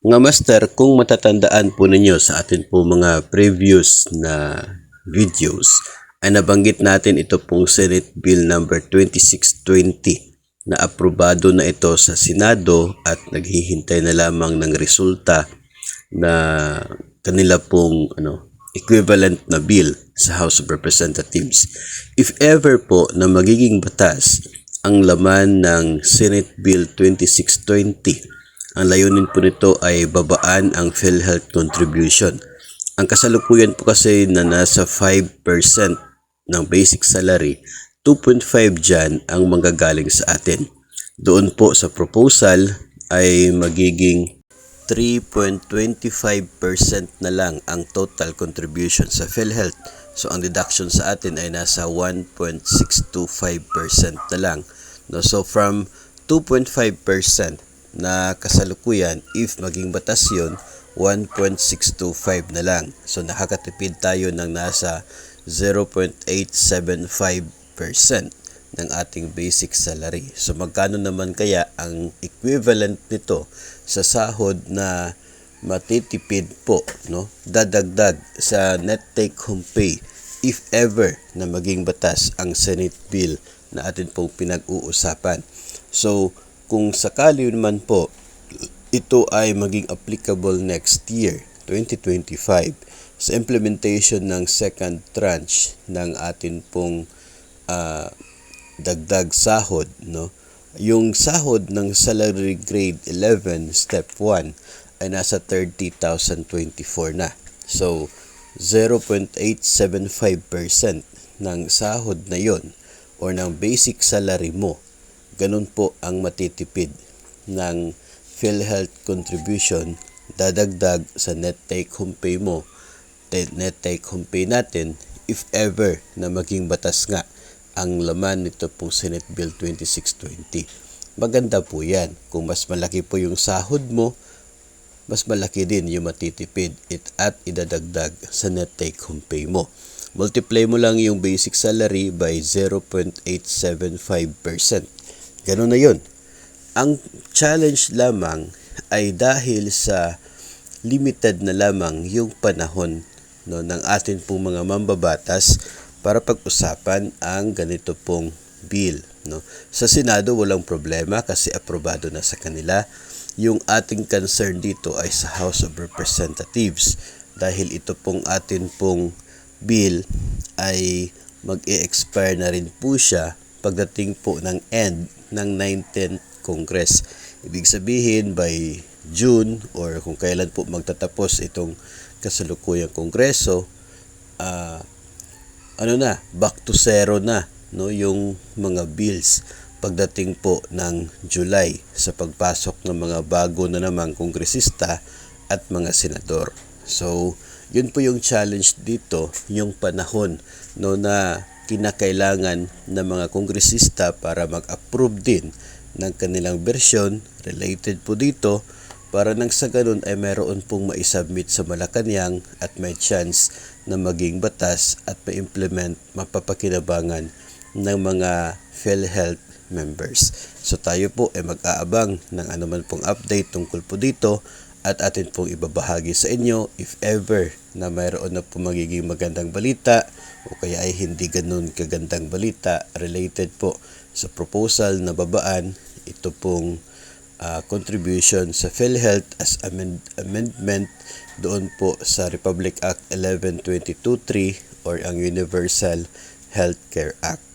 Mga master, kung matatandaan po ninyo sa atin po mga previous na videos, ay nabanggit natin ito pong Senate Bill number 2620 na aprobado na ito sa Senado at naghihintay na lamang ng resulta na kanila pong equivalent na bill sa House of Representatives. If ever po na magiging batas ang laman ng Senate Bill 2620, ang layunin po nito ay babaan ang PhilHealth contribution. Ang kasalukuyan po kasi na nasa 5% ng basic salary, 2.5 dyan ang manggagaling sa atin. Doon po sa proposal ay magiging 3.25% na lang ang total contribution sa PhilHealth. So ang deduction sa atin ay nasa 1.625% na lang. No, so from 2.5% na kasalukuyan, if maging batas yun, 1.625 na lang. So nakakatipid tayo ng nasa 0.875% ng ating basic salary. So magkano naman kaya ang equivalent nito sa sahod na matitipid po, no? Dadagdag sa net take home pay if ever na maging batas ang Senate bill na atin pong pinag-uusapan. So kung sakali naman po ito ay maging applicable next year, 2025, sa implementation ng second tranche ng atin pong dagdag sahod, no? Yung sahod ng salary grade 11 step 1 ay nasa 30,024 na. So 0.875% ng sahod na yon or ng basic salary mo, ganun po ang matitipid ng PhilHealth contribution dadagdag sa net take home pay mo. Net take home pay natin if ever na maging batas nga ang laman nito pong Senate Bill 2620. Maganda po yan. Kung mas malaki po yung sahod mo, mas malaki din yung matitipid at idadagdag sa net take home pay mo. Multiply mo lang yung basic salary by 0.875%. Ganun na yun. Ang challenge lamang ay dahil sa limited na lamang yung panahon, no, ng atin pong mga mambabatas para pag-usapan ang ganito pong bill, no. Sa Senado walang problema kasi aprobado na sa kanila. Yung ating concern dito ay sa House of Representatives dahil ito pong atin pong bill ay mag-e-expire na rin po siya pagdating po ng end ng 19th Congress. Ibig sabihin by June or kung kailan po magtatapos itong kasalukuyang Kongreso, back to zero na, no, yung mga bills pagdating po ng July sa pagpasok ng mga bago na namang kongresista at mga senador. So yun po yung challenge dito, yung panahon, no, na kinakailangan ng mga kongresista para mag-approve din ng kanilang bersyon related po dito para nang sa ganun ay meron pong maisubmit sa Malacanang at may chance na maging batas at ma-implement, mapapakinabangan ng mga PhilHealth members. So tayo po ay mag-aabang ng anuman pong update tungkol po dito at atin pong ibabahagi sa inyo if ever na mayroon na po magiging magandang balita o kaya ay hindi ganun kagandang balita related po sa proposal na babaan ito pong contribution sa PhilHealth as amendment doon po sa Republic Act 1122.3 or ang Universal Healthcare Act.